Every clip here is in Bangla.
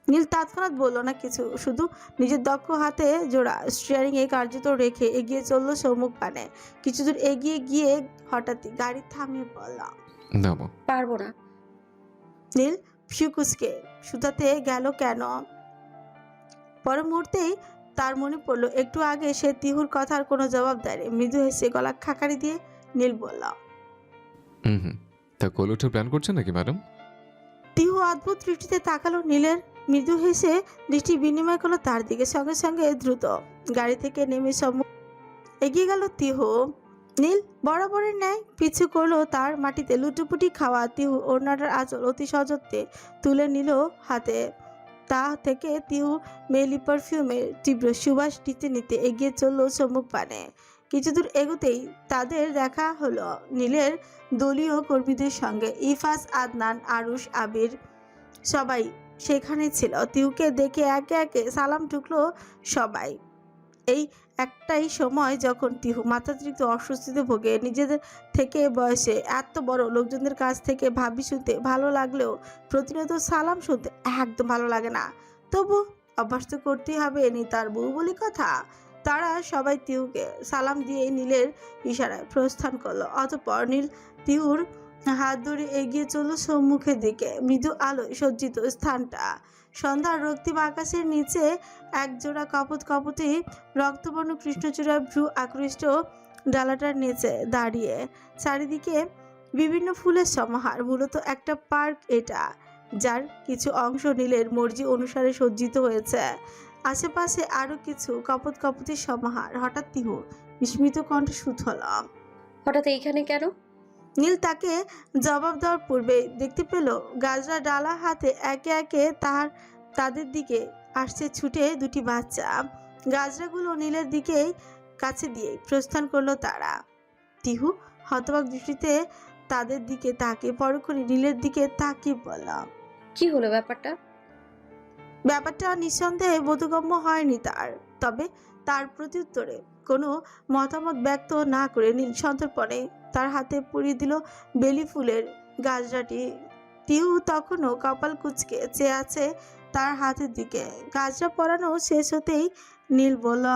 নীল তৎক্ষণাৎ বলল না কিছু, শুধু নিজের দক্ষ হাতে জোড়া স্টিয়ারিং এ কার্যত রেখে এগিয়ে চলল সম্মুখ পানে। কিছু দূর এগিয়ে গিয়ে হঠাৎই গাড়ি থামিয়ে বলল, নামো। পারবো না। নীল ফিউকুসকে শুধাতে গেল কেন? পর মুহূর্তেই তার মনে পড়ল একটু আগে সে তিহুর কথার কোনো জবাব দেয়নি। মৃদু হেসে গলা খাকারি দিয়ে নীল বলল, হুম। তা কোল ওঠার প্ল্যান করছেন নাকি ম্যাডাম? তিহু অদ্ভুত দৃষ্টিতে তাকালো নীলের। মৃদু হেসে দৃষ্টি বিনিময় করলো তার দিকে। সঙ্গে সঙ্গে দ্রুত গাড়ি থেকে নেমে সম্মুখ এগিয়ে গেল তিহু। নীল বরাবরের ন্যায় পিছু করলো তার। মাটিতে লুটোপুটি খাওয়া তিহু ওড়নাটার আঁচল অতি সযত্নে তুলে নিল হাতে। তা থেকে তিহু মেলি পারফিউমের তীব্র সুবাস নিতে নিতে এগিয়ে চলল সম্মুখ পানে। কিছু দূর এগোতেই তাদের দেখা হলো নীলের দলীয় কর্মীদের সঙ্গে। ইফাস, আদনান, আরুশ, আবির সবাই সেখানে ছিল। তিহুকে দেখে একে একে সালাম ঠুকলো সবাই। এই একটাই সময় যখন তিহু মাত্রাতিরিক্ত অস্বস্তিতে ভোগে। নিজেদের থেকে বয়সে এত বড় লোকজনদের কাছ থেকে ভাবি শুনতে ভালো লাগলেও প্রতিনিয়ত সালাম শুনতে একদম ভালো লাগে না। তবু অভ্যাস তো করতেই হবে, তার বউ বলি কথা। তারা সবাই তিহুকে সালাম দিয়ে নীলের ইশারায় প্রস্থান করলো। অতঃপর নীল তিহুর হাত ধরে এগিয়ে চলল সম্মুখের দিকে। মৃদু আলোয় সজ্জিত স্থানটা। সন্ধ্যার রক্তিম আকাশের নিচে একজোড়া কপত কপতি রক্তবর্ণ কৃষ্ণচূড়া ভ্রু আকৃষ্ট ডালাটার নিচে দাঁড়িয়ে। চারিদিকে বিভিন্ন ফুলের সমাহার। মূলত একটা পার্ক এটা, যার কিছু অংশ নীলের মর্জি অনুসারে সজ্জিত হয়েছে। আশেপাশে আরো কিছু কপত কপতির সমাহার। হঠাৎ তিহু বিস্মিত কণ্ঠে শুথল। হঠাৎ এইখানে কেন? নীল তাকে জবাব দেওয়ার পূর্বে দেখতে পেল গাজরা ডালা হাতে একে একে তাদের দিকে আসছে ছুটে দুটি বাচ্চা। গাজরাগুলো নীলের দিকেই কাছে দিয়ে প্রস্থান করলো তারা। তিহু হতবাক দৃষ্টিতে তাদের দিকে তাকিয়ে পরক্ষণে নীলের দিকে তাকিয়ে বলল, কি হলো ব্যাপারটা? ব্যাপারটা নিঃসন্দেহে বোধগম্য হয়নি তার। তবে তার প্রত্যুত্তরে কোনো মতামত ব্যক্ত না করে নীল সন্তর্পণে তার হাতে পরিয়ে দিল বেলি ফুলের গাজরাটি। তিহু তখনও কপাল কুঁচকে চেয়ে আছে তার হাতের দিকে। গাজরা পরানো শেষ হতেই নীল বলল,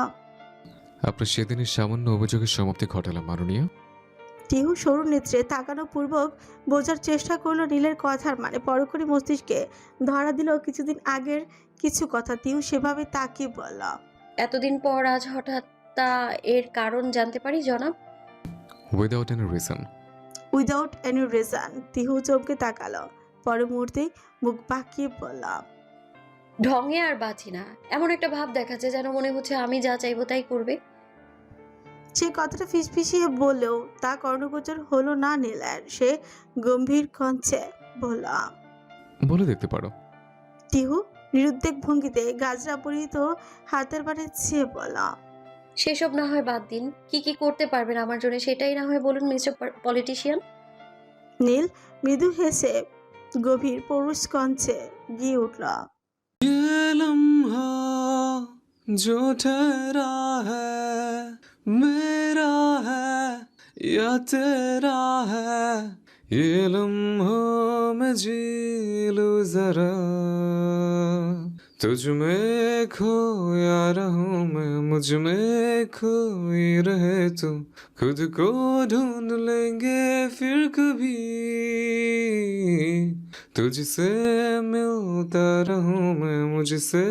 আপনার সেদিনের সামান্য অভিযোগের সমাপ্তি ঘটালাম মাননীয়। টিহু সরু নেত্রে তাকানো পূর্বক বোঝার চেষ্টা করলো নীলের কথার মানে। পরক্ষণে মস্তিষ্কে ধরা দিল কিছুদিন আগের কিছু কথা। তিহু সেভাবে তাকিয়ে বলল, এতদিন পর আজ হঠাৎ, তা এর কারণ জানতে পারি জনাব? Without any reason. Without any reason. তিহু চমকে তাকালো। পরে মুহূর্তেই মুখ বাঁকিয়ে বলল, ঢঙে আর বাঁচি না। এমন একটা ভাব দেখাচ্ছে যেন মনে হচ্ছে আমি যা চাইবো তাই করবে। সে কথাটা ফিসফিসিয়ে বললেও তা কর্ণগোচর হলো না নীলের। সে গম্ভীর কণ্ঠে বলল, বলে দেখতে পারো। তিহু নিরুদ্বেগ ভঙ্গিতে গাজরা পরিহিত হাতের বাড়ি চেয়ে বলল, সেসব না হয় বাদ দিন, কি কি করতে পারবেন আমার জন্য সেটাই না হয় বলুন মিস্টার পলিটিশিয়ান। নীল মৃদু হেসে গভীর পৌরুষ কণ্ঠে গিয়ে উঠল, ये लम्हा जो ठहरा है मेरा है या तेरा है ये लम्हों में जी लूं जरा तुझ में खोया रहूं मैं मुझ में खोई रहे तू खुद को ढूंढ लेंगे फिर कभी तुझसे मिलता रहूं मैं मुझसे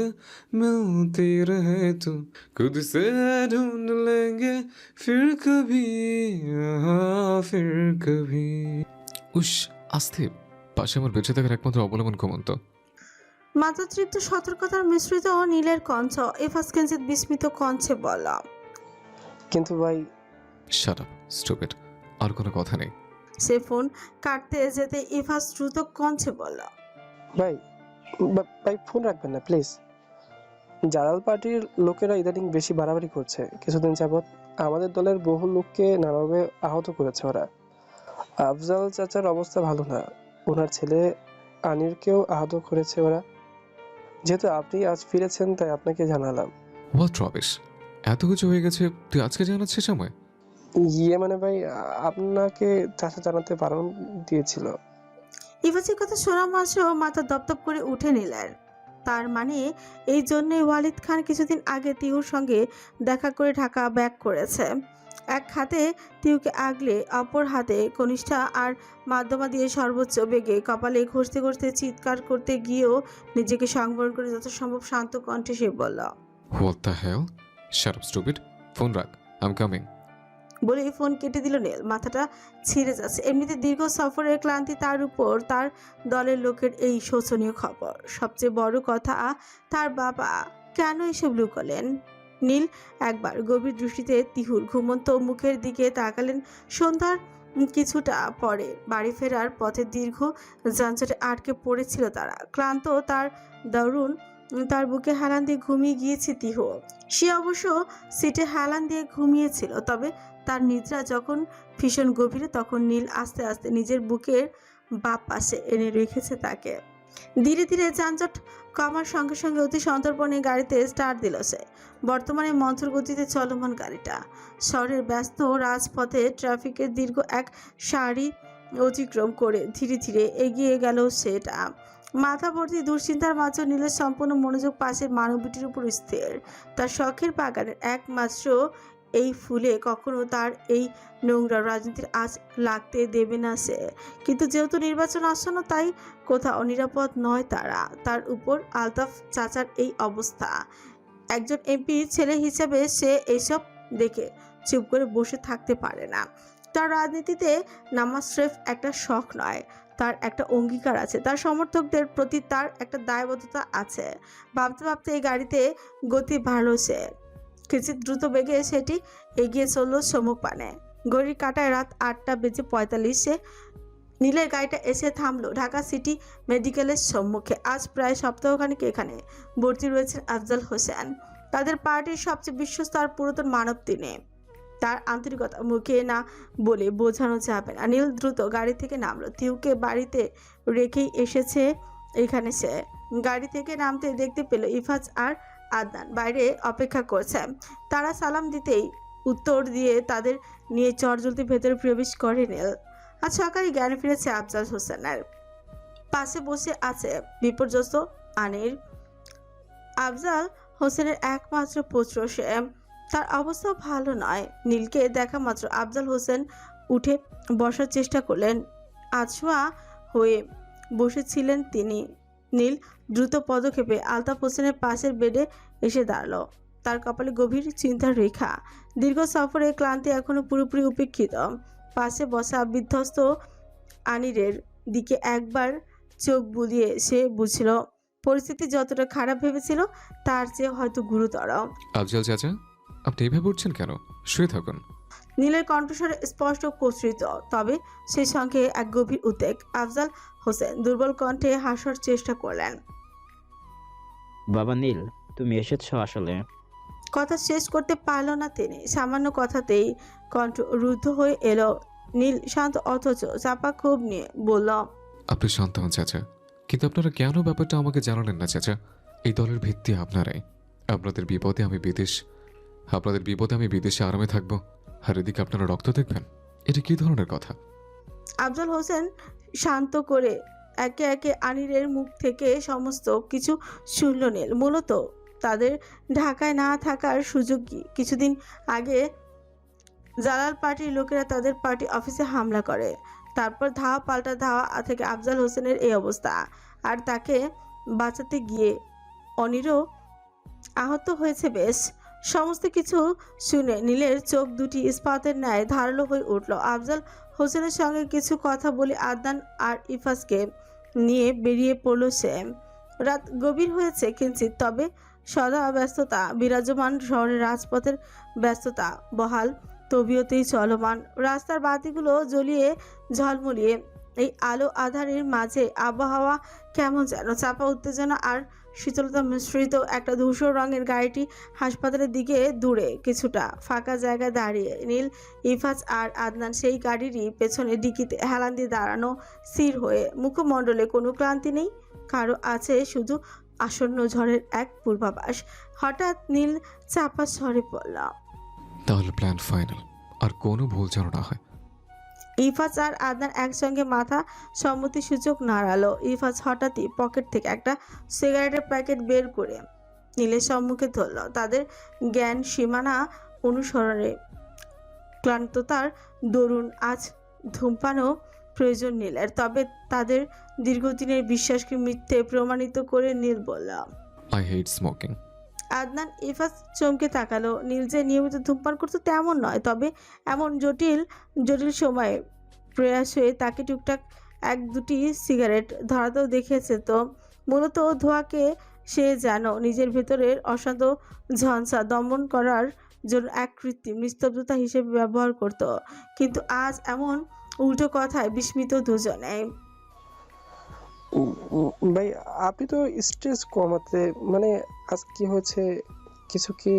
मिलती रहे तू खुद से ढूंढ लेंगे फिर कभी हाँ फिर कभी। উস, আস্তে। পাশে আমার বেঁচে থাকার একমাত্র অবলম্বন ঘুমন্ত। মাত্রাতিরিক্ত সতর্কতার মিশ্রিত নীলের কণ্ঠ এফাস কিঞ্চিত বিস্মিত কণ্ঠে বলল, কিন্তু ভাই শাট আপ স্টুপিড। আর কোনো কথা নেই। সে ফোন কাটতে যেতে এফাস দ্রুত কণ্ঠে বলল, ভাই ভাই ফোন রাখবেন না প্লিজ। জালাল পার্টির লোকেরা ইদানিং বেশি বাড়াবাড়ি করছে। কিছুদিন যাবৎ আমাদের দলের বহু লোককে নানাভাবে আহত করেছে ওরা। আফজাল চাচার অবস্থা ভালো না, ওনার ছেলে আনিরকেও আহত করেছে ওরা। যেহেতু আপনি আজ ফিরেছেন তাই আপনাকে জানালাম। What rubbish! এত কিছু হয়ে গেছে, তুই আজকে জানাচ্ছিস আমায়? ইয়ে মানে ভাই আপনাকে চাচা জানাতে বারণ দিয়েছিল। ইফাসের কথা শোনা মাত্র মাথা দপদপ করে উঠে নিলেন। তার মানে এই জন্যই ওয়ালিদ খান কিছুদিন আগে তিহুর সঙ্গে দেখা করে ঢাকা ব্যাক করেছে। এক হাতে তিহুকে আগলে অপর হাতে কনিষ্ঠা আর মাধ্যমা দিয়ে সর্বোচ্চ বেগে কপালে ঘষতে ঘষতে চিৎকার করতে গিয়েও নিজেকে সংবরণ করে যথাসম্ভব শান্ত কণ্ঠে সে বলল, what the hell, shut up stupid, phone রাখ, আই এম কামিং। বলে ফোন কেটে দিল নীল। মাথাটা ছিঁড়ে যাচ্ছে। এমনিতে দীর্ঘ সফরের ক্লান্তি, তার উপর তার দলের লোকের এই শোচনীয় খবর। সবচেয়ে বড় কথা, তার বাবা কেন এসব লুকোলেন? নীল একবার গভীর দৃষ্টিতে তিহুর ঘুমন্ত মুখের দিকে তাকালেন। সন্ধ্যার কিছুটা পরে বাড়ি ফেরার পথে দীর্ঘ যানজটে আটকে পড়েছিল তারা। ক্লান্ত, তার দারুণ তার বুকে হেলান দিয়ে ঘুমিয়ে গিয়েছে তিহু। সে অবশ্য সিটে হেলান দিয়ে ঘুমিয়েছিল, তবে তার নিদ্রা যখন ভীষণ গভীরে তখন নীল আস্তে আস্তে নিজের বুকের বাপ পাশে এনে রেখেছে তাকে। ধীরে ধীরে যানজট কমার সঙ্গে সঙ্গে অতি সন্তর্পণে গাড়িতে স্টার্ট দিল সে। বর্তমানে মন্থর গতিতে চলমান গাড়িটা শহরের ব্যস্ত রাজপথে ট্রাফিকের দীর্ঘ এক সারি অতিক্রম করে ধীরে ধীরে এগিয়ে গেল সেটা। মাথা ভর্তি দুশ্চিন্তার মাঝে নীলের সম্পূর্ণ মনোযোগ পাশের মানবীটির উপর স্থির। তার শখের বাগানের একমাত্র এই ফুলে কখনো তার এই নোংরা রাজনীতির আঁচ লাগতে দেবে না সে। কিন্তু যেহেতু নির্বাচন আসন্ন, তাই কোথাও নিরাপদ নয় তারা। তার উপর আলতাফ চাচার এই অবস্থা। একজন এমপির ছেলে হিসেবে সে এইসব দেখে চুপ করে বসে থাকতে পারে না। তার রাজনীতিতে নামা স্রেফ একটা শখ নয়, তার একটা অঙ্গীকার আছে, তার সমর্থকদের প্রতি তার একটা দায়বদ্ধতা আছে। ভাবতে ভাবতে এই গাড়িতে গতি বাড়ল সে। কিছু দ্রুত বেগে সেটি এগিয়ে চলল সম্মুখ পানে। ঘড়ির কাঁটায় রাত 8:45 নীলের গাড়িটা এসে থামলো ঢাকা সিটি মেডিকেলের সম্মুখে। আজ প্রায় সপ্তাহখানেক এখানে ভর্তি রয়েছেন আফজাল হোসেন। তাদের পার্টির সবচেয়ে বিশ্বস্ত আর পুরাতন মানব তিনি। তার আন্তরিকতা মুখে না বলে বোঝানো যাবে না। নীল দ্রুত গাড়ি থেকে নামলো। তিহুকে বাড়িতে রেখেই এসেছে এখানে সে। গাড়ি থেকে নামতে দেখতে পেল ইফাজ আর আদনান বাইরে অপেক্ষা করছে। তারা সালাম দিতেই উত্তর দিয়ে তাদের নিয়ে চটজলদি ভেতরে প্রবেশ করে নীল। আজ সকালে জ্ঞান ফিরেছে আফজাল হোসেনের। পাশে বসে আছে বিপর্যস্ত আনির। আফজাল হোসেনের একমাত্র পুত্র সে। তার অবস্থা ভালো নয়। নীলকে দেখা মাত্র আফজাল হোসেন উঠে বসার চেষ্টা করলেন। আছোয়া হয়ে বসেছিলেন তিনি। নীল দ্রুত পদক্ষেপে আলতাফ হোসেনের পাশের বেডে এসে দাঁড়ালো। তার কপালে গভীর চিন্তার রেখা। দীর্ঘ সফরে ক্লান্তি এখনো পুরোপুরি উপেক্ষিত। পাশে বসা বিধ্বস্ত আনিরের দিকে একবার চোখ বুলিয়ে সে বুঝল পরিস্থিতি যতটা খারাপ ভেবেছিল তার চেয়ে হয়তো গুরুতর। আফজাল চাচা, আপনি এইভাবে উঠছেন কেন? শুয়ে থাকুন। নীলের কণ্ঠস্বরে স্পষ্ট কর্তৃত্ব, তবে সেই সঙ্গে এক গভীর উদ্বেগ। আফজাল হোসেন দুর্বল কণ্ঠে হাসার চেষ্টা করলেন। বাবা নীল, তুমি এসেছো আসলে। কথা শেষ করতে পারল না তিনি। সামান্য কথাতেই কণ্ঠ রুদ্ধ হয়ে এলো। নীল শান্ত অথচ চাপা ক্ষোভ নিয়ে বলল, আপনি শান্ত হন চাচা, কিন্তু আপনারা কেন ব্যাপারটা আমাকে জানালেন না চাচা? এই দলের ভিত্তি আপনারাই। আপনাদের বিপদে আমি বিদেশে আরামে থাকবো, আর এদিকে আপনারা রক্ত দেখবেন? এটা কি ধরনের কথা? আফজাল হোসেন শান্ত করে একে একে আনিরের মুখ থেকে সমস্ত কিছু শুনল নীল। মূলত তাদের ঢাকায় না থাকার সুযোগ কি? কিছুদিন আগে জালাল পার্টির লোকেরা তাদের পার্টি অফিসে হামলা করে। তারপর ধাওয়া পাল্টা ধাওয়া থেকে আফজাল হোসেনের এই অবস্থা। আর তাকে বাঁচাতে গিয়ে অনিরও আহত হয়েছে বেশ। সমস্ত কিছু শুনে নীলের চোখ দুটি ইস্পাতের ন্যায় ধারালো হয়ে উঠল। আফজাল হোসেনের সঙ্গে কিছু কথা বলে আদনান আর ইফাজকে নিয়ে বেরিয়ে পড়ল সে। রাত গভীর হয়েছে কিঞ্চিত, তবে সদা ব্যস্ততা বিরাজমান। শহরের রাজপথের ব্যস্ততা বহাল তবিয়তেই চলমান। রাস্তার বাতিগুলো জ্বলিয়ে ঝলমলিয়ে এই আলো আধারের মাঝে আবহাওয়া কেমন যেন চাপা উত্তেজনা আর শীতলতা মিশ্রিত। একটা ধূসর রঙের গাড়িটি হাসপাতালের দিকে দূরে কিছুটা ফাঁকা জায়গায় দাঁড়িয়ে। নীল, ইফাজ আর আদনান সেই গাড়িরই পেছনে ডিকিতে হেলান দিয়ে দাঁড়ানো স্থির হয়ে। মুখমণ্ডলে কোনো ক্লান্তি নেই, কারো আছে শুধু আসন্ন ঝড়ের এক পূর্বাভাস। হঠাৎ নীল চাপা স্বরে বলল, তাহলে প্ল্যান ফাইনাল, আর কোনো ভুল যেন না হয়। ইফাজ আর আদনান একসঙ্গে মাথা সম্মতি সূচক নাড়ালো। ইফাজ হঠাৎই পকেট থেকে একটা সিগারেটের প্যাকেট বের করে নীলের সম্মুখে ধরল। তাদের জ্ঞান সীমানা অনুসরণে ক্লান্ততার দরুন আজ ধূমপানও প্রয়োজন নীলের। তবে তাদের দীর্ঘদিনের বিশ্বাসকে মিথ্যে প্রমাণিত করে নীল বলল। I hate smoking. Adnan Ifaz চমকে তাকালো। নীল যে নিয়মিত ধূমপান করতো তেমন নয়, তবে এমন জটিল জটিল সময়ে প্রয়াস হয়ে তাকে টুকটাক এক দুটি সিগারেট ধরাতেও দেখেছে। তো মূলত ধোঁয়াকে সে যেন নিজের ভেতরের অশান্ত ঝঞ্ঝা দমন করার জন্য এক কৃত্রিম নিস্তব্ধতা হিসেবে ব্যবহার করত। কিন্তু আজ এমন উল্টো কথায় বিস্মিত দুজনে। ভাই আপনি তো স্ট্রেস কমাতে মানে আজ কি হয়েছে কিছু কি?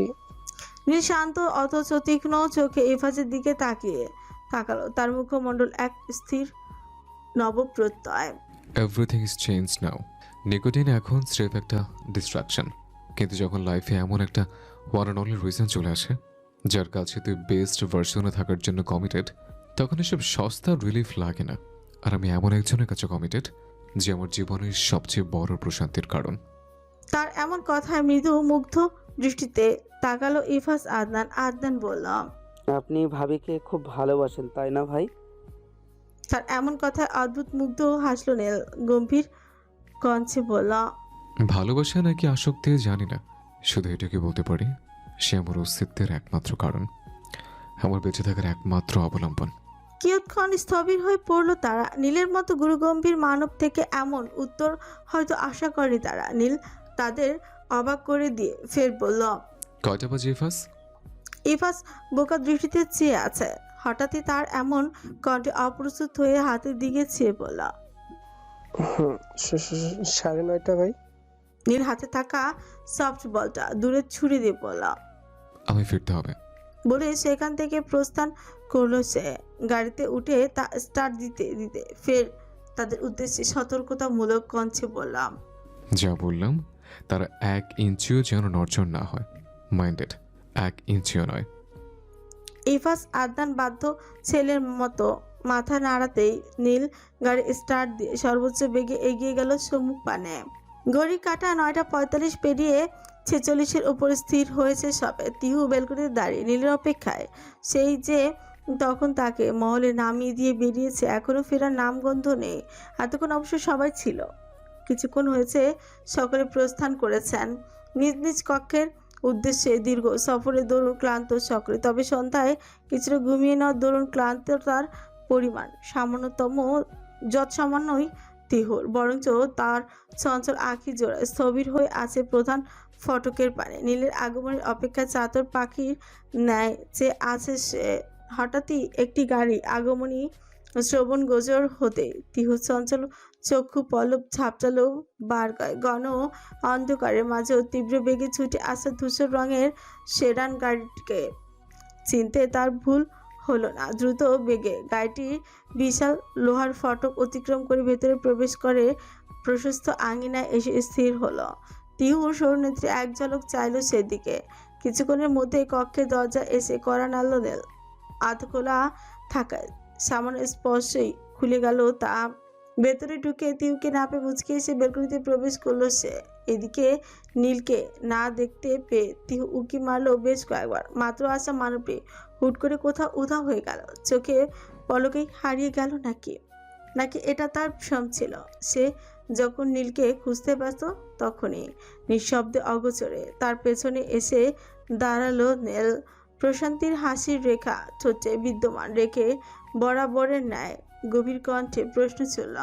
নীল শান্ত অথচ তীক্ষ্ণ চোখে ইফাজের দিকে তাকালো। তার মুখমণ্ডল এক স্থির নবপ্রত্যয়। Everything is change now. Nicotine এখন স্রেফ একটা ডিস্ট্রাকশন, কিন্তু যখন লাইফে এমন একটা ওয়ান অ্যান্ড অনলি রিজন চলে আসে যার কাছে তুই বেস্ট ভার্সনে থাকার জন্য কমিটেড, তখন এসব সস্তা রিলিফ লাগে না। আর আমি এমন একজনের কাছে কমিটেড যে আমার জীবনের সবচেয়ে বড় প্রশান্তির কারণ। তার এমন কথায় মৃদু মুগ্ধ দৃষ্টিতে তাকালো ইফাজ। আদনান বলল, আপনি ভাবিকে খুব ভালোবাসেন তাই না ভাই? তার এমন কথায় অদ্ভুত মুগ্ধ হাসলো নীল। গম্ভীর কণ্ঠে বলল, ভালোবাসা নাকি আসক্তি জানি না, শুধু এটাকে বলতে পারি সে আমার অস্তিত্বের একমাত্র কারণ, আমার বেঁচে থাকার একমাত্র অবলম্বন। কিয়ৎক্ষণ স্থবির হয়ে পড়ল তারা। নীলের মতো গুরুগম্ভীর মানব থেকে এমন উত্তর হয়তো আশা করেনি তারা। নীল তাদের অবাক করে দিয়ে ফের বলল, কয়টা বাজে ইফাস? ইফাজ বোকা দৃষ্টিতে চেয়ে আছে। হঠাৎই তার এমন কণ্ঠে অপ্রস্তুত হয়ে হাতের দিকে চেয়ে বলল, 9:30 ভাই। নীল হাতে থাকা সফট বলটা দূরে ছুড়ে দিয়ে বলল। আমি ফিরতে হবে। বলে সেখান থেকে প্রস্থান করলো সে। গাড়িতে উঠে তা স্টার্ট দিতে দিতে ফের তাদের উদ্দেশ্যে সতর্কতামূলক কণ্ঠে বললাম, যা বললাম তার 1 ইঞ্চিও যেন নড়চড় না হয়। মাইন্ডেড, 1 ইঞ্চিও নয়। ইফাজ আদনান বাধ্য ছেলের মতো মাথা নাড়াতেই নীল গাড়ি স্টার্ট দিয়ে সর্বোচ্চ বেগে এগিয়ে গেল সম্মুখ পানে। ঘড়ি কাটা 9:45 পেরিয়ে 46-এর উপর স্থির হয়েছে সবে। তিহু বেলকনিতে দাঁড়িয়ে নীলের অপেক্ষায়। সেই যে তখন তাকে মহলে নামিয়ে দিয়ে বেরিয়েছে, এখনো ফেরার নামগন্ধ নেই। এতক্ষণ অবশ্য সবাই ছিল। কিছুক্ষণ হয়েছে সকলে প্রস্থান করেছেন নিজ নিজ কক্ষের উদ্দেশ্যে। দীর্ঘ সফরে দরুন ক্লান্ত সকলে, তবে সন্ধ্যায় কিছুটা ঘুমিয়ে নেওয়ার দরুন ক্লান্ততার পরিমাণ যৎসামান্যই তিহুর, বরঞ্চ তার চঞ্চল আঁখি জোড়া স্থবির হয়ে আছে প্রধান ফটকের পানে। নীলের আগমনের অপেক্ষায় চাতর পাখির ন্যায় যে আছে সে। হঠাৎই একটি গাড়ি আগমনী শ্রবণ গোচর হতে তিহু চঞ্চল চক্ষু পল্লব ঝাপটালো বারগায়। ঘন অন্ধকারের মাঝেও তীব্র বেগে ছুটে আসা ধূসর রঙের সেডান গাড়িটিকে চিনতে তার ভুল হলো না। দ্রুত বেগে গাড়িটি বিশাল লোহার ফটক অতিক্রম করে ভেতরে প্রবেশ করে প্রশস্ত আঙিনায় এসে স্থির হলো। তিহুর সৌনেত্রী এক ঝলক চাইল সেদিকে। কিছুক্ষণের মধ্যে কক্ষের দরজা এসে কড়া নাড়ল নীল। আধ খোলা থাকায় সামান্য স্পর্শেই খুলে গেল তা। ভেতরে ঢুকে তিহুকে না পেয়ে মুচকে এসে বেলকনিতে প্রবেশ করলো সে। এদিকে নীলকে না দেখতে পেয়ে তিহু উকি মারলো বেশ কয়েকবার। মাত্র আসা মানবটি হুট করে কোথাও উধাও হয়ে গেল, চোখে পলকেই হারিয়ে গেল নাকি এটা তার ভ্রম ছিল। সে যখন নীলকে খুঁজতে ব্যস্ত তখনই নিঃশব্দে অগোচরে তার পেছনে এসে দাঁড়ালো নীল। প্রশান্তির হাসির রেখা ঠোঁটে বিদ্যমান রেখে বরাবরের ন্যায় গভীর কণ্ঠে প্রশ্ন ছিল,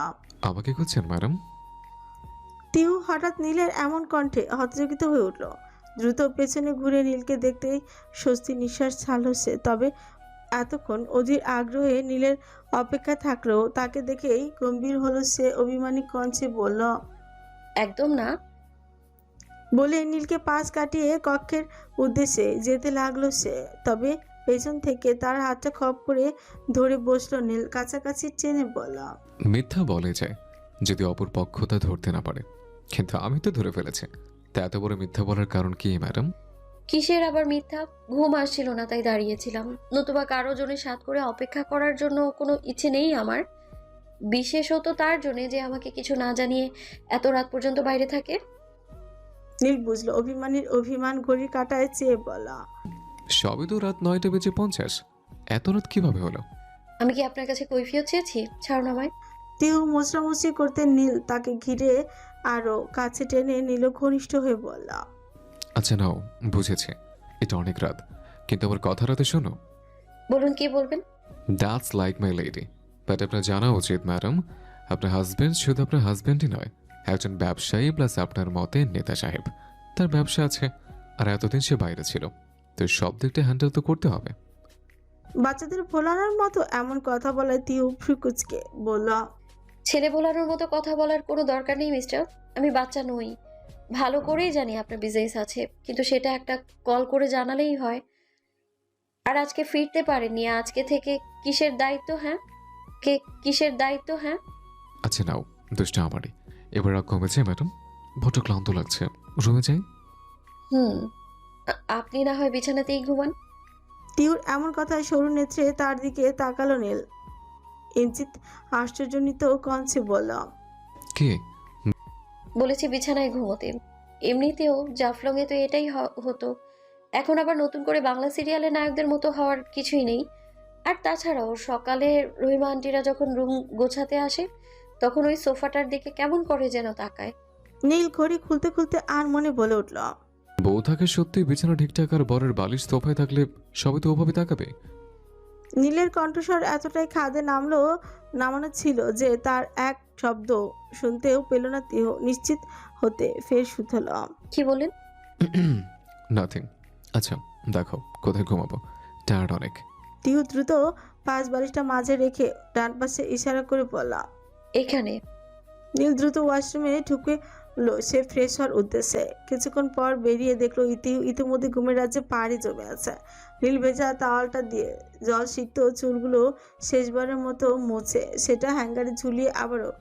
আমাকে খুঁজছেন ম্যাডাম? তিহু হঠাৎ নীলের এমন কণ্ঠে হতচকিত হয়ে উঠল। দ্রুত পেছনে ঘুরে নীলকে দেখতেই স্বস্তি নিঃশ্বাস ছাড়ল সে। তবে এতক্ষণ অধীর আগ্রহে নীলের অপেক্ষা থাকলেও তাকে দেখেই গম্ভীর হলো সে। অভিমানী কণ্ঠে বলল, একদম না। বলে নীলকে পাশ কাটিয়ে কক্ষের উদ্দেশ্যে যেতে লাগলো সে। তবে পেছন থেকে তার হাতটা খপ করে ধরে বসলো নীল। কাছাকাছি টেনে বলল, মিথ্যা বলে যায় যদি অপর পক্ষ তা ধরতে না পারে, কিন্তু আমি তো ধরে ফেলেছি। তা এত বড় মিথ্যা বলার কারণ কি ম্যাডাম? কিসের আবার মিথ্যা? ঘুম আসছিল না তাই দাঁড়িয়েছিলাম, নতুবা কারো জন্য সাত করে অপেক্ষা করার জন্য কোনো ইচ্ছে নেই আমার, বিশেষত তার জন্য যে আমাকে কিছু না জানিয়ে এত রাত পর্যন্ত বাইরে থাকে। নীল বুঝলো অভিমানীর অভিমান, ঘড়ির কাঁটায় চেয়ে বলা। সবে তো রাত 9:50, এত রাত কিভাবে হলো? আমি কি আপনার কাছে কৈফিয়ত চেয়েছি? ছাড়ুন আমায়। তিহু মুচড়ামুচড়ি করতে নীল তাকে ঘিরে আরো কাছে টেনে নিল, ঘনিষ্ঠ হয়ে বলল। আচ্ছা নাও, বুঝেছি এটা অনেক রাত, কিন্তু আমার কথা রাতে শোনো। বলুন, কি বলবেন? That's like my lady, but আপনার জানা উচিত ম্যাডাম, আপনার হাজবেন্ড শুধু আপনার হাজবেন্ডই নয়, একজন ব্যবসায়ী প্লাস আপনার মতে নেতা সাহেব। তার ব্যবসা আছে, আর এতদিন সে বাইরে ছিল, তো সব দিকটা হ্যান্ডেল তো করতে হবে। বাচ্চাদের ভোলানোর মতো এমন কথা বলায় তিহু ফ্রিকুচকে বলল। ছেলে ভোলানোর মতো কথা বলার কোনো দরকার নেই মিস্টার। আমি বাচ্চা নই, ভালো করেই জানি আপনার বিজনেস আছে, কিন্তু সেটা একটা কল করে জানালেই হয়। আর আজকে ফিরতে পারেননি, আজকে থেকে কিসের দায়িত্ব? হ্যাঁ, কিসের দায়িত্ব? হ্যাঁ, আচ্ছা নাও, দোষটা আমারই। এবার রাগ কমেছে ম্যাডাম, বড্ড ক্লান্ত লাগছে, রুমে যাই। আপনি না হয় বিছানাতেই ঘুমান। তিহুর এমন কথায় সরু নেত্রে তার দিকে তাকালো নীল। ইঞ্চিত আশ্চর্যজনিত কঞ্চে বলল। কে? বলেছি বিছানায় ঘুমোতে। এমনিতেও জাফলংয়ে তো এটাই হতো, এখন আবার নতুন করে বাংলা সিরিয়ালের নায়কদের মতো হওয়ার কিছুই নেই। আর তাছাড়াও সকালে রহিমা আন্টিরা যখন রুম গোছাতে আসে, তখন ওই সোফাটার দিকে কেমন করে যেন তাকায়। নীল ঘড়ি খুলতে খুলতে আর মনে বলে উঠল। বউ থাকে সত্যি বিছানা ঠিকঠাক, আর বরের বালিশ সোফায় থাকলে সবাই তো ওভাবে তাকাবে। নীলের কণ্ঠস্বর এতটাই খাদে নামানো ছিল যে তার এক শব্দ শুনতেও পেল না তিহু। নিশ্চিত হতে ফের শুধল। কি বলেন? নাথিং। আচ্ছা দেখো কোথায় ঘুমাবো, টায়ার্ড অনেক। তিহু দ্রুত পাশ বালিশটা মাঝে রেখে ডান পাশে ইশারা করে বলল। এখানে। নীল দ্রুত ওয়াশরুমে ঢুকে সে ফ্রেশ হওয়ার উদ্দেশ্যে। কিছুক্ষণ পর বেরিয়ে দেখলো ইতিমধ্যে ঘুমের রাজ্যে পাড়ি জমে আছে। নীল ভেজা তাওয়ালটা দিয়ে জল সিক্ত চুলগুলো শেষবারের মতো মুছে সেটা হ্যাঙ্গারে ঝুলিয়ে আবারও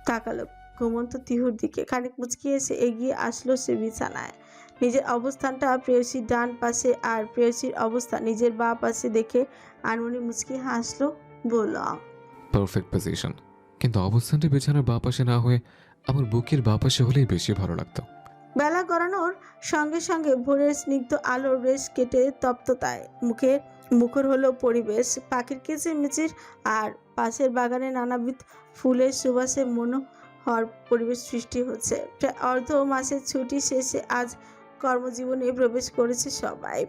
তাকালো ঘুমন্ত তিহুর দিকে। খানিক মুচকি এসে এগিয়ে আসলো সে বিছানায়। নিজের অবস্থানটা প্রেয়সীর ডান পাশে আর প্রেয়সীর অবস্থা নিজের বাঁ পাশে দেখে আনমনি মুচকি হাসলো, বলল। পারফেক্ট পজিশন, কিন্তু অবস্থানটা বিছানার বাঁ পাশে না হয়ে আমার বুকের বাঁ পাশে হলেই বেশি ভালো লাগতো। বেলা গড়ানোর সঙ্গে সঙ্গে ভোরের স্নিগ্ধ আলোর রেশ কেটে তপ্ততায় মুখর হলো পরিবেশ। পাখির কিচিরমিচির আর পাশের বাগানে নানাবিধ ফুলের সুবাসে মনোহর পরিবেশ সৃষ্টি হচ্ছে। প্রায় অর্ধ মাসের ছুটি শেষে আজ কর্মজীবনে প্রবেশ করেছে সবাই।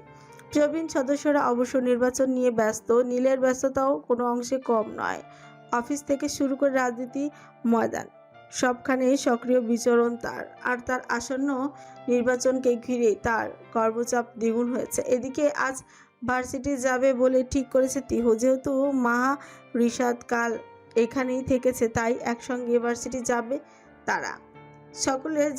প্রবীণ সদস্যরা অবশ্য নির্বাচন নিয়ে ব্যস্ত। নীলের ব্যস্ততাও কোনো অংশে কম নয়। অফিস থেকে শুরু করে রাজনীতি ময়দান সবখানেই সক্রিয় বিচরণ তার। আর তার আসন্ন নির্বাচনকে ঘিরে তার কর্মচাপ দ্বিগুণ হয়েছে। এদিকে আজ ভার্সিটি যাবে বলে ঠিক করেছে তিহু। যেহেতু মাহা রিশাদ কাল এখানেই থেকেছে, তাই একসঙ্গে ভার্সিটি যাবে তারা। সকলের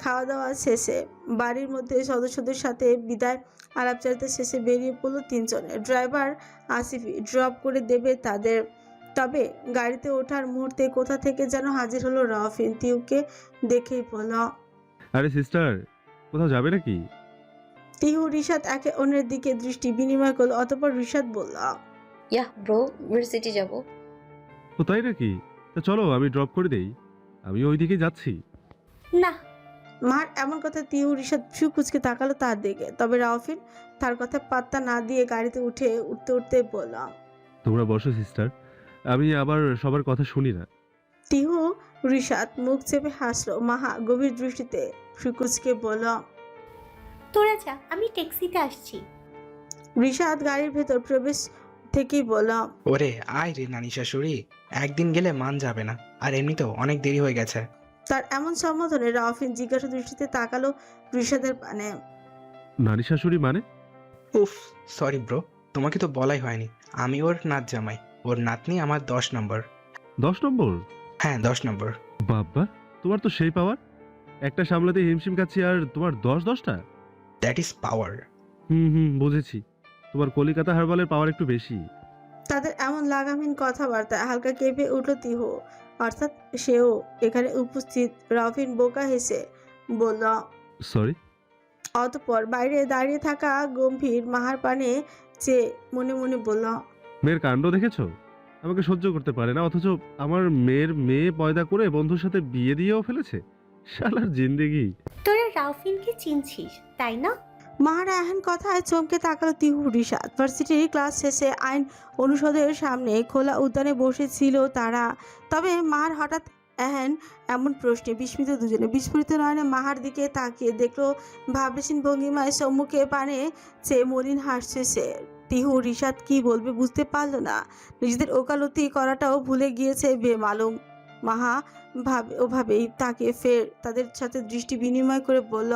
খাওয়া দাওয়া শেষে বাড়ির মধ্যে সদস্যদের সাথে বিদায় আলাপচারিতা শেষে বেরিয়ে পড়লো তিনজনে। ড্রাইভার আসিফি ড্রপ করে দেবে তাদের। তবে গাড়িতে ওঠার মুহূর্তে কোথা থেকে যেন হাজির হলো রাফিন। তিহুকে দেখেই বলল। আরে সিস্টার, কোথাও যাবে নাকি? তিহু রিশাদ একে অন্যের দিকে দৃষ্টি বিনিময় করলো, অতঃপর রিশাদ বলল। ইয়াহ ব্রো, ভার্সিটি যাব। ও তাই নাকি? তা চলো আমি ড্রপ করে দেই, আমি ওইদিকে যাচ্ছি। না। মার এমন কথা তিহু রিশাদ ফিউ কুচকে তাকালো তার দিকে। তবে রাফিন তার কথা পাত্তা না দিয়ে গাড়িতে উঠতে বলল। তোমরা বসো সিস্টার, আমি আবার সবার কথা শুনি না। তিহু রিশাদ মুখ চেপে হাসলো। মাহা গভীর দৃষ্টিতে ফিকুচকে বলল। তোরা যা, আমি ট্যাক্সিতে আসছি। রিশাদ গাড়ির ভেতর প্রবেশ থেকেই বলল। ওরে আয় রে নানি শাশুড়ি, একদিন গেলে মান যাবে না, আর এমনিতেও অনেক দেরি হয়ে গেছে। তার এমন সম্বোধনে রাফিন জিজ্ঞাসা দৃষ্টিতে তাকালো রিশাদের পানে। নারী শাশুড়ি মানে? উফ সরি ব্রো, তোমাকে তো বলাই হয়নি, আমি ওর নাত জামাই। ওর নাতনি আমার 10 নম্বর। 10 নম্বর? হ্যাঁ 10 নম্বর। বাবা, তোমার তো সেই পাওয়ার, একটা সামলাতে হিমশিম খাচ্ছি আর তোমার 10টা। That is power. বুঝেছি, তোমার কলিকাতা হারবালের পাওয়ার একটু বেশি। তাদের এমন লাগামহীন কথাবার্তায় হালকা কেঁপে উঠল তিহু, অর্থাৎ সেও এখানে উপস্থিত। রাফিন বোকা হেসে বলল। সরি। অতঃপর বাইরে দাঁড়িয়ে থাকা গম্ভীর মাহার পানে চেয়ে মনে মনে বলল, মেয়ের কাণ্ড দেখেছো? আমাকে সহ্য করতে পারে না, অথচ আমার মেয়ের মেয়ে পয়দা করে বন্ধুর সাথে বিয়ে দিয়েও ফেলেছে। শালার জিন্দেগি। তোরা রাউফিনকে চিনছিস তাই না? মাহারা এহেন কথায় চমকে তাকালো তিহু রিশাদ। ভার্সিটির ক্লাস শেষে আইন অনুষদের সামনে খোলা উদ্যানে বসেছিল তারা। তবে মাহার হঠাৎ এমন প্রশ্নে বিস্মিত দুজনে। বিস্ফোরিত নয়নে মাহার দিকে তাকিয়ে দেখলো ভাবলেশীন ভঙ্গিমায় সম্মুখে পানে চেয়ে মলিন হাসছে সে। তিহু রিশাদ কি বলবে বুঝতে পারল না, নিজেদের ওকালতি করাটাও ভুলে গিয়েছে বেমালুম। মাহা ওভাবেই তাকে ফের তাদের সাথে দৃষ্টি বিনিময় করে বলল,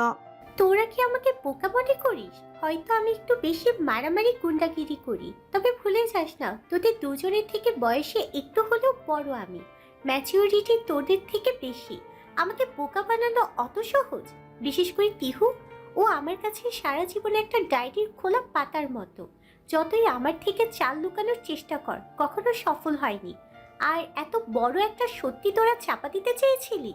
তোরা কি আমাকে বোকা মনে করিস? হয়তো আমি একটু বেশি মারামারি গুন্ডাগিরি করি, তবে ভুলে যাস না তোদের দুজনের থেকে বয়সে একটু হলেও বড় আমি। ম্যাচিউরিটি তোদের থেকে বেশি। আমাকে বোকা বানানো অত সহজ? বিশেষ করে তিহু, ও আমার কাছে সারা জীবনে একটা ডায়েরির খোলা পাতার মতো। যতই আমার থেকে চাল লুকানোর চেষ্টা কর, কখনো সফল হয়নি। আর এত বড় একটা সত্যি তোরা চাপা দিতে চেয়েছিলি।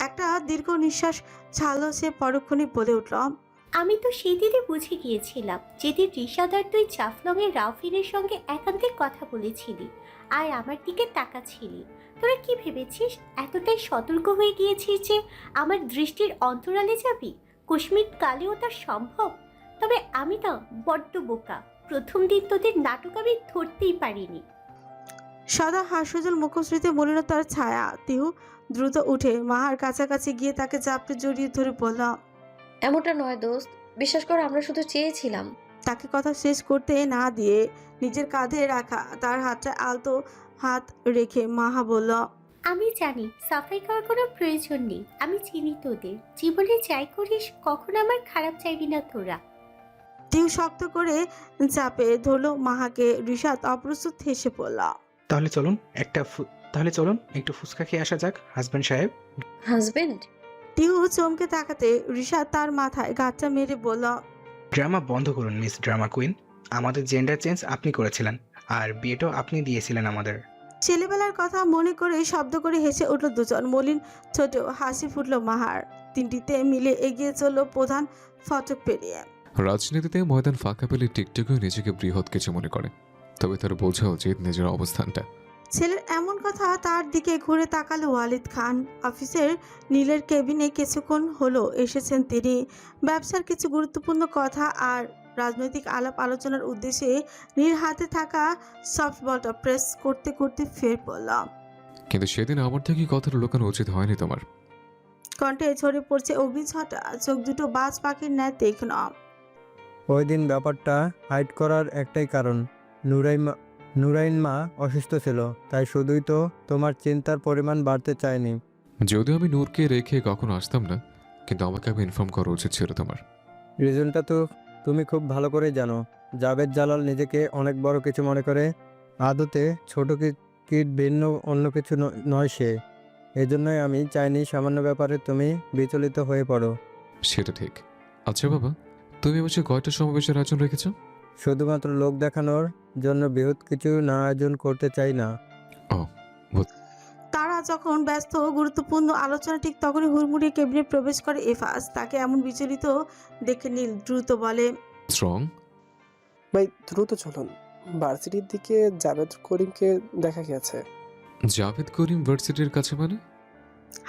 একটা দীর্ঘ নিঃশ্বাস ছাড়লো সে, পরক্ষণে বলে উঠল, আমি তো সেই দিনে বুঝে গিয়েছিলাম যেদিন রিশাদ আর তুই জাফলংয়ের রাউফিনের সঙ্গে একান্তে কথা বলেছিলি আর আমার দিকে তাকাচ্ছিলি। তোরা কি ভেবেছিস এতটাই সতর্ক হয়ে গিয়েছিস যে আমার দৃষ্টির অন্তরালে যাবি? কুশ্মির কালেও তা সম্ভব? তবে আমি না বড্ড বোকা। প্রথম দিন তোদের নাটক আমি ধরতেই পারিনি। সদা হাস্যজল মুখশ্রীতে মলিনতার ছায়া। তিহু দ্রুত উঠে মাহার কাছাকাছি গিয়ে তাকে চাপড়ে জড়িয়ে ধরে বলল, এমনটা নয় দোস্ত, বিশ্বাস কর আমরা শুধু চেয়েছিলাম। তাকে কথা শেষ করতে না দিয়ে নিজের কাঁধে রাখা তার হাতটা আলতো হাত রেখে মাহা বলল, আমি জানি সাফাই করার কোনো প্রয়োজন নেই। আমি চিনি তোদের। জীবনে যাই করিস কখনো আমার খারাপ চাইবি না তোরা। তিহু শক্ত করে চাপে ধরলো মাহাকে। রিশাদ অপ্রস্তুত হেসে পড়ল। তাহলে চলুন একটু ফুচকা খেয়ে আসা যাক হাজবেন্ড সাহেব। হাজবেন্ড? তিহু চমকে তাকাতে রিশাদ তার মাথায় গাঁটটা মেরে বলল, ড্রামা বন্ধ করুন মিস ড্রামা কুইন। আমাদের জেন্ডার চেঞ্জ আপনি করেছিলেন, আর বিয়েটাও আপনি দিয়েছিলেন আমাদের। ছেলেবেলার কথা মনে করে শব্দ করে হেসে উঠল দুজন। মলিন ছোট হাসি ফুটল মাহার। তিনটিতে মিলে এগিয়ে চলল প্রধান ফটক পেরিয়ে। রাজনীতিতে ময়দান ফাঁকা পেলে টিকটকেও নিজেকে বৃহৎ কিছু মনে করে, তবে তার বোঝা উচিত নিজের অবস্থানটা। ছেলের এমন কথা তার দিকে ঘুরে তাকালো ওয়ালিদ খান। অফিসের নীলের কেবিনে কিছুক্ষণ হলো এসেছেন তিনি। ব্যবসার কিছু গুরুত্বপূর্ণ কথা আর রাজনৈতিক আলাপ আলোচনার উদ্দেশ্যে নীল হাতে থাকা সফট বলটা প্রেস করতে করতে ফের পড়লাম। কিন্তু সেদিন আমার থেকে কথাটা লুকানো উচিত হয়নি তোমার। কণ্ঠে ঝরে পড়ছে অগ্নিঝটা, চোখ দুটো বাজ পাখির ন্যায় তীক্ষ্ণ। ওই দিন ব্যাপারটা হাইড করার একটাই কারণ, নুরাইন মা অসুস্থ ছিল, তাই শুধুই তো তোমার চিন্তার পরিমাণ বাড়তে চায়নি। যদিও আমি নূরকে রেখে কখনো আসতাম না, কিন্তু আমাকে আমি ইনফর্ম করা উচিত ছিল তোমার। রিজনটা তো তুমি খুব ভালো করে জানো। জাভেদ জালাল নিজেকে অনেক বড় কিছু মনে করে, আদতে ছোট কিট ভিন্ন অন্য কিছু নয় সে। এজন্যই আমি চাইনি সামান্য ব্যাপারে তুমি বিচলিত হয়ে পড়ো। সেটা ঠিক। আচ্ছা বাবা, তুমি বলছো কয়টা সমাবেশের আয়োজন রেখেছো? শুধুমাত্র লোক দেখানোর জন্য বৃহৎ কিছু না আয়োজন করতে চাই না। তারা যখন ব্যস্ত গুরুত্বপূর্ণ আলোচনা, ঠিক তখনই হুড়মুড়িয়ে কেবিনে প্রবেশ করে ইফাজ। তাকে এমন বিচলিত দেখে নীল দ্রুত বলে, স্ট্রং ভাই দ্রুত চলুন, ভার্সিটির দিকে জাভেদ করিমকে দেখা গেছে। জাভেদ করিম ভার্সিটির কাছে মানে?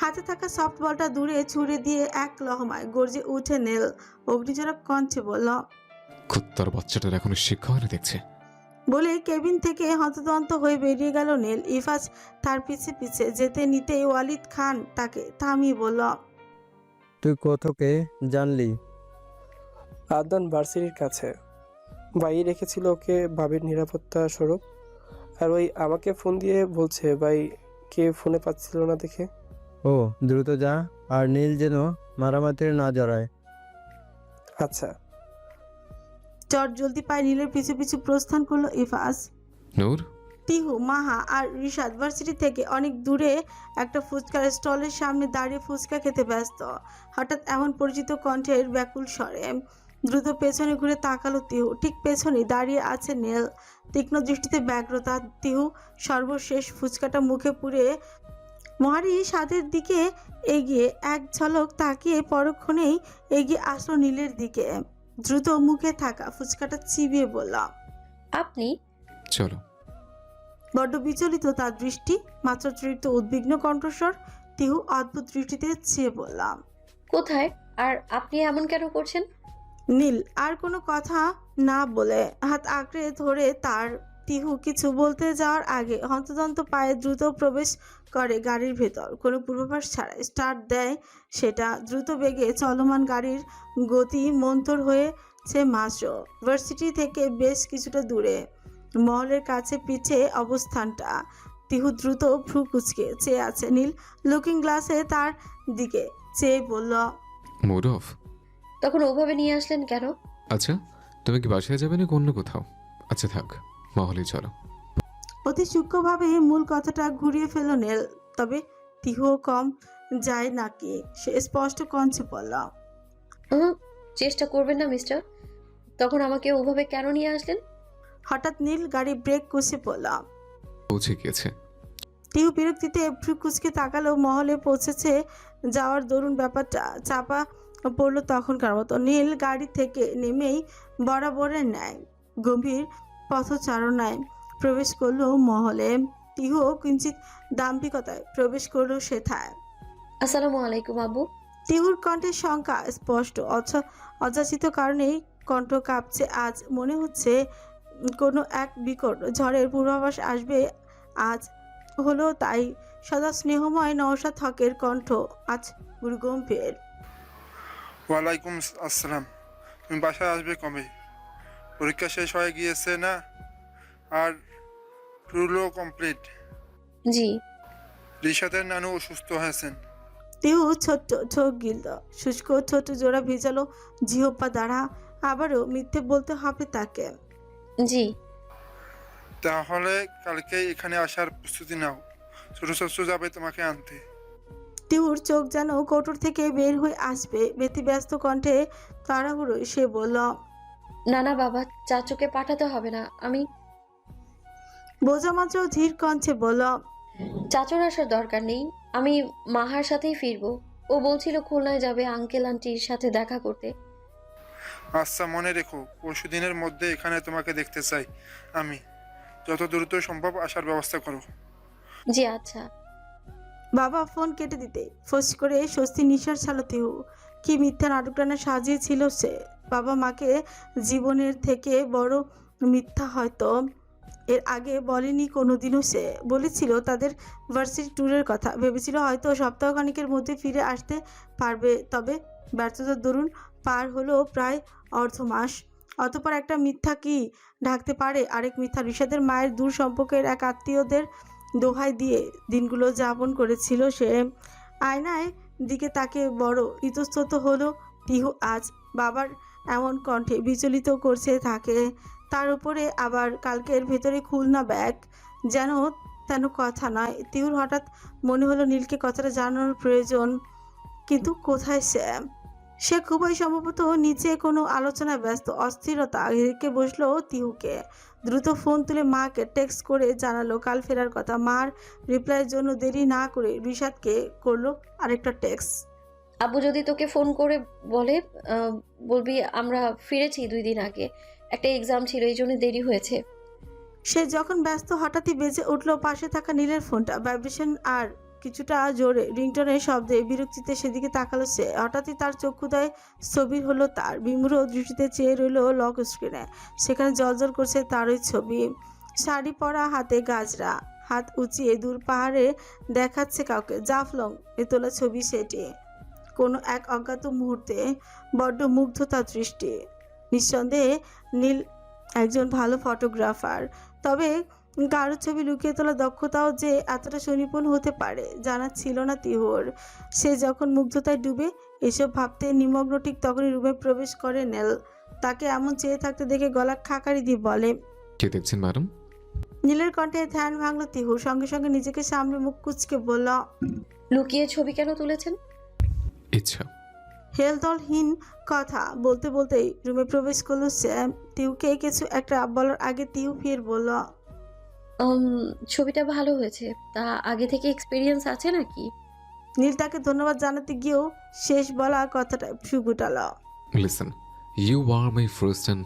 হাতে থাকা সফট বলটা দূরে ছুড়ে দিয়ে এক লহমায় গর্জে উঠে নীল অগ্নিঝরা কণ্ঠে বলল, কুত্তার বাচ্চাটার এখনো শিক্ষা হয়নি দেখছে। বলে কেবিন থেকে হন্তদন্ত হয়ে বেরিয়ে গেল নীল। ইফাজ তার পিছে পিছে যেতে নিতেই ওয়ালিদ খান তাকে থামিয়ে বলল, তুই কোথেকে জানলি? আদনান ভার্সিটির কাছে ভাই রেখেছিল ওকে ভাবির নিরাপত্তা স্বরূপ। আর ওই আমাকে ফোন দিয়ে বলছে ভাই কে ফোনে পাচ্ছিল না দেখে। ও দ্রুত যা, আর নীল যেন মারামারিতে না জড়ায়। আচ্ছা। চট জলদি পায়ে নীলের পিছু পিছু প্রস্থান করলো ইফাজ। নূর, তিহু, মাহা আর রিশাদ ভার্সিটি থেকে অনেক দূরে একটা ফুচকার স্টলের সামনে দাঁড়িয়ে ফুচকা খেতে ব্যস্ত। হঠাৎ এমন পরিচিত কণ্ঠের ব্যাকুল স্বরে দ্রুত পেছনে ঘুরে তাকালো তিহু। ঠিক পেছনে দাঁড়িয়ে আছে নীল, তীক্ষ্ণ দৃষ্টিতে ব্যগ্রতা। তিহু সর্বশেষ ফুচকাটা মুখে পুরে মহারি সাদের দিকে এগিয়ে এক ঝলক তাকিয়ে পরক্ষণেই এগিয়ে আসলো নীলের দিকে। দ্রুত মুখে থাকা ফুচকাটা চিবিয়ে বলল, আপনি? চলো। বড্ড বিচলিত তার দৃষ্টি, মাত্রাতিরিক্ত উদ্বিগ্ন কণ্ঠস্বর। তিহু অদ্ভুত দৃষ্টিতে চেয়ে বললাম, কোথায়? আর আপনি এমন কেন করছেন? নীল আর কোনো কথা না বলে হাত আঁকড়ে ধরে তার। তিহু কিছু বলতে যাওয়ার আগে হন্তদন্ত পায়ে দ্রুত প্রবেশ করে গাড়ির ভেতর। কোনো পূর্বাভাস ছাড়াই স্টার্ট দেয় সেটা। দ্রুত বেগে চলমান গাড়ির গতি মন্থর হয়েছে মাত্র। ভার্সিটি থেকে বেশ কিছুটা দূরে মহলের কাছে পিছে অবস্থানটা। তিহু দ্রুত ভ্রু কুচকে চেয়ে আছে। নীল লুকিং গ্লাসে তার দিকে চেয়ে বলল, মুড অফ। তখন ওভাবে নিয়ে আসলেন কেন? আচ্ছা, তুমি কি বাসায় যাবে নাকি অন্য কোথাও? আচ্ছা থাক, মহলে চলো। অতি সূক্ষ্মভাবে মূল কথাটা ঘুরিয়ে ফেল নীল। তবে তিহুও কম যায় নাকি, সে স্পষ্ট কঞ্চে বলল, চেষ্টা করবেন না মিস্টার। তখন আমাকে ওভাবে কেন নিয়ে আসলেন? হঠাৎ নীল গাড়ি ব্রেক কষে পড়ল। পৌঁছে গিয়েছে। তিহু বিরক্তিতে ভ্রু কুচকে তাকালো। মহলে পৌঁছেছে যাওয়ার দরুন ব্যাপারটা চাপা পড়লো তখনকার মতো। নীল গাড়ি থেকে নেমেই বরাবরের ন্যায় গম্ভীর পথচারণায় প্রবেশ করলো মহলে। তিহুও কিঞ্চিত দাম্ভিকতায় প্রবেশ করলো সেথায়। আসসালামু আলাইকুম আব্বু। তিহুর কণ্ঠের শঙ্কা স্পষ্ট। অযাচিত কারণেই কণ্ঠ কাঁপছে আজ। মনে হচ্ছে কোনো এক বিকট ঝড়ের পূর্বাভাস আসবে আজ। হলো তাই। সদা স্নেহময় নওশাদ হকের কণ্ঠ আজ গুরুগম্ভীর। ওয়ালাইকুম আসসালাম। তুমি বাসায় আসবে কবে? পরীক্ষা শেষ হয়ে গিয়েছে না? আর টুরও কমপ্লিট? জি। রিশাদের নানু অসুস্থ হয়েছেন। তিহু ছোট্ট চোখ গিলল। শুষ্ক ছোট জোড়া ভেজালো জিহ্বা দ্বারা। আবারও মিথ্যে বলতে হবে তাকে। জি। তাহলে কালকে এখানে আসার প্রস্তুতি নাও। ছোট ছোট যাবে তোমাকে আনতে। তিহুর চোখ যেন কোটর থেকে বের হয়ে আসবে। ব্যতিব্যস্ত কণ্ঠে তাড়াহুড়ো সে বলল, না না বাবা, চাচুকে পাঠাতে হবে না। আমি বোঝা মাত্র ধীর কণ্ঠে বলল, চাচুর আসার দরকার নেই। আমি মাহার সাথেই ফিরবো। ও বলছিল খুলনায় যাবে আঙ্কেল আন্টির সাথে দেখা করতে। আচ্ছা, মনে রেখো পরশুদিনের মধ্যে এখানে তোমাকে দেখতে চাই আমি। যত দ্রুত সম্ভব আসার ব্যবস্থা করো। জি আচ্ছা। বাবা ফোন কেটে দিতে ফস করে স্বস্তি নিঃশ্বাস ছাড়ল তিহু। কি মিথ্যা নাটকটানা সাজিয়েছিল সে। বাবা মাকে জীবনের থেকে বড় মিথ্যা হয়তো এর আগে বলেনি কোনোদিনও সে। বলেছিল তাদের ভার্সিটি ট্যুরের কথা। ভেবেছিল হয়তো সপ্তাহখানেকের মধ্যে ফিরে আসতে পারবে। তবে ব্যর্থতার দরুন পার হলো প্রায় অর্ধ মাস। অতপর একটা মিথ্যা কি ঢাকতে পারে আরেক মিথ্যা? রিশাদের মায়ের দূর সম্পর্কের এক আত্মীয়দের দোহাই দিয়ে দিনগুলো যাপন করেছিল সে। আয়নায় দিকে তাকে বড় ইতস্তত হলো তিহু আজ। বাবার এমন কণ্ঠে বিচলিত করছে থাকে। তার উপরে আবার কালকের ভেতরে খুলনা ব্যাগ। যেন তেন কথা নয়। তিহুর হঠাৎ মনে হলো নীলকে কথাটা জানানোর প্রয়োজন। কিন্তু কোথায় সে? সে খুবই সম্ভবত নিচে কোনো আলোচনায় ব্যস্ত। অস্থিরতা ঘিরে বসলো তিহুকে। দ্রুত ফোন তুলে মাকে টেক্সট করে জানালো কাল ফেরার কথা। মার রিপ্লাইয়ের জন্য দেরি না করে রিশাদকে করলো আরেকটা টেক্সট। আব্বু যদি তোকে ফোন করে বলে বলবি আমরা ফিরেছি 2 দিন আগে, একটা এক্সাম ছিল এই জন্য দেরি হয়েছে। সে যখন ব্যস্ত হঠাৎই বেজে উঠলো পাশে থাকা নীলের ফোনটা। ভাইব্রেশন আর কিছুটা জোরে রিংটনের শব্দে বিরক্তিতে সেদিকে তাকালো সে। হঠাৎই তার চক্ষুদয় স্থবির হলো তার। বিমূঢ় দৃষ্টিতে চেয়ে রইল লক স্ক্রিনে। সেখানে জলজল করছে তারই ছবি। শাড়ি পরা, হাতে গাজরা, হাত উঁচিয়ে দূর পাহাড়ে দেখাচ্ছে কাউকে। জাফলং এ তোলা ছবি সেটি। কোনো এক অজ্ঞাত মুহূর্তে বড্ড মুগ্ধতা দৃষ্টি। নিঃসন্দেহে নীল একজন ভালো ফটোগ্রাফার। তবে কারো ছবি লুকিয়ে তোলা দক্ষতাও যে এতটা সুনিপুণ হতে পারে জানা ছিল না তিহুর। সে যখন মুগ্ধতায় ডুবে এসব ভাবতে নিমগ্ন ঠিক তখনই রুমে প্রবেশ করে নীল। তাকে এমন চেয়ে থাকতে দেখে গলা খাকারি দিয়ে বলে, কে দেখছেন ম্যাডাম? নীলের কণ্ঠে ধ্যান ভাঙলো তিহুর। সঙ্গে সঙ্গে নিজেকে সামনে মুখ কুচকে বলল, লুকিয়ে ছবি কেন তুলেছেন? ইচ্ছা। হেলদলহীন কথা বলতে বলতেই রুমে প্রবেশ করলো সে। তিহুকে কিছু একটা বলার আগে তিহু ফির বলল, ছবিটা ভালো হয়েছে। তা আগে থেকে এক্সপিরিয়েন্স আছে নাকি? নীল তাকে ধন্যবাদ জানাতে গিয়েও শেষ বলা কথাটা সুগুটাল। Listen, you are my first and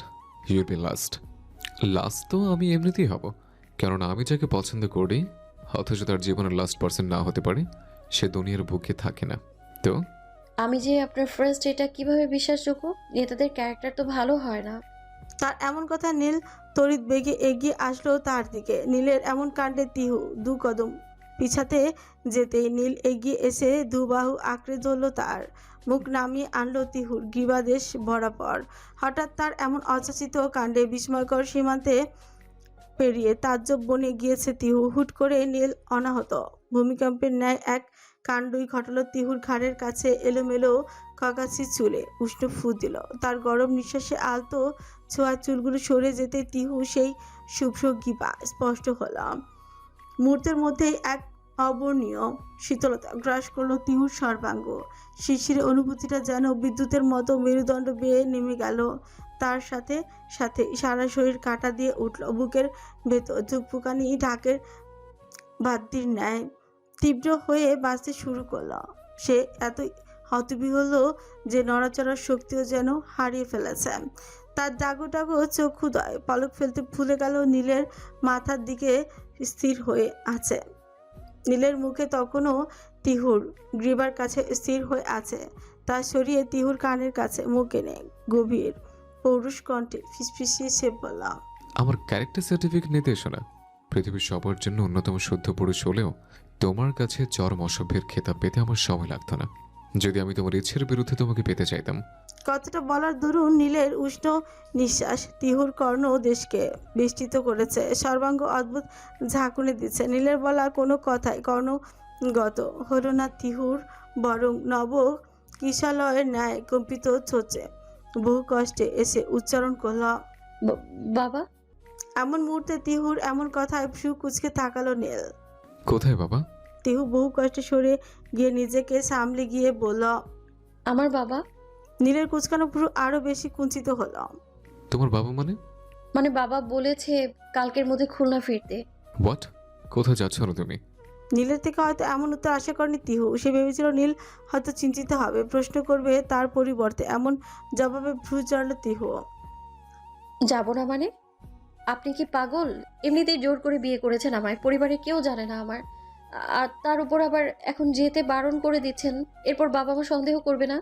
you'll be last. Last তো আমি এমনিতেই হব, কারণ আমি যাকে পছন্দ করি অথচ তার জীবনের লাস্ট পার্সন না হতে পারে, সে দুনিয়ার বুকে থাকে না। তো আমি যে আপনার ফার্স্ট, এটা কিভাবে বিশ্বাসযোগ্য? নেতাদের ক্যারেক্টার তো ভালো হয় না। তার এমন কথা নীল তড়িৎ বেগে এগিয়ে আসলো তার দিকে। নীলের এমন কাণ্ডে তিহু দু কদম পিছাতে যেতেই নীল এগিয়ে এসে দুবাহু আঁকড়ে ধরলো তার। মুখ নামিয়ে আনলো তিহুর গ্রীবাদেশ বরাবর। হঠাৎ তার এমন অযাচিত কাণ্ডে বিস্ময়কর সীমান্তে পেরিয়ে তাজ্জব বনে গিয়েছে তিহু। হুট করে নীল অনাহত ভূমিকম্পের ন্যায় এক কাণ্ডই ঘটালো তিহুর ঘাড়ের কাছে। এলোমেলো কাকাছি চুলে উষ্ণ ফু দিল। তার গরম নিঃশ্বাসে আলতো ছোঁয়া চুলগুলো সরে যেতে তিহু সেই শুভ্র গিবা স্পষ্ট হল। মুহূর্তের মধ্যেই এক অবর্ণীয় শীতলতা গ্রাস করলো তিহুর সর্বাঙ্গ। শিশির অনুভূতিটা যেন বিদ্যুতের মতো মেরুদণ্ড বেয়ে নেমে গেল। তার সাথে সাথে সারা শরীর কাটা দিয়ে উঠল। বুকের ভেতর ধুকপুকানি ঢাকের বাদ্যির ন্যায় তীব্র হয়ে বাঁচতে শুরু করলো। সে এত হতবিহ্বল যে নড়াচড়ার শক্তিও যেন হারিয়ে ফেলেছে। তার ডাগো ডাগো চক্ষুদয় পলক ফেলতে ভুলে গেল নীলের মাথার দিকে স্থির হয়ে আছে। নীলের মুখে তখনও তিহুর গ্রীবার কাছে স্থির হয়ে আছে। তা সরিয়ে তিহুর কানের কাছে মুখ এনে গভীর পৌরুষ কণ্ঠে ফিসফিসিয়ে সে বলল, আমার ক্যারেক্টার সার্টিফিকেট নিতে এসো না। পৃথিবীর সবার জন্য অন্যতম শুদ্ধ পুরুষ হলেও তোমার কাছে চরম অসভ্যের খেতাব পেতে আমার সময় লাগতো না, যদি আমি তোমার ইচ্ছের বিরুদ্ধে তোমাকে পেতে চাইতাম। কথাটা বলার দরুন নীলের উষ্ণ নিঃশ্বাস তিহুর কর্ণ দেশকে বেষ্টিত করেছে। সর্বাঙ্গ অদ্ভুত ঝাঁকুনি দিচ্ছে। নীলের বলা কোনো কথাই কর্ণগত হলো না তিহুর, বরং নব কিশালয়ের ন্যায় কম্পিত হচ্ছে। বহু কষ্টে এসে উচ্চারণ করল, বাবা। এমন মুহূর্তে তিহুর এমন কথায় ভ্রু কুচকে তাকালো নীল। কোথায় বাবা? তিহু বহু কষ্টে সরে গিয়ে নিজেকে সামলে গিয়ে বলল, আমার বাবা। নীলের কুচকানো ভ্রু আরো বেশি কুঞ্চিত হলো। তোমার বাবা মানে? মানে বাবা বলেছে কালকের মধ্যে খুলনা ফিরতে। হোয়াট? কোথায় যাচ্ছ না তুমি? নীলের থেকে হয়তো এমন উত্তর আশা করেনি তিহু। সে ভেবেছিল নীল হয়তো চিন্তিত হবে, প্রশ্ন করবে। তার পরিবর্তে এমন জবাবে ভ্রু জড়াল তিহু। যাব না মানে? আপনি কি পাগল? এমনিতেই জোর করে বিয়ে করেছেন আমায়, পরিবারে কেউ জানে না আমার। আর তার উপর আবার এখন যেতে বারণ করে দিচ্ছেন। এরপর বাবা মা সন্দেহ করবে না?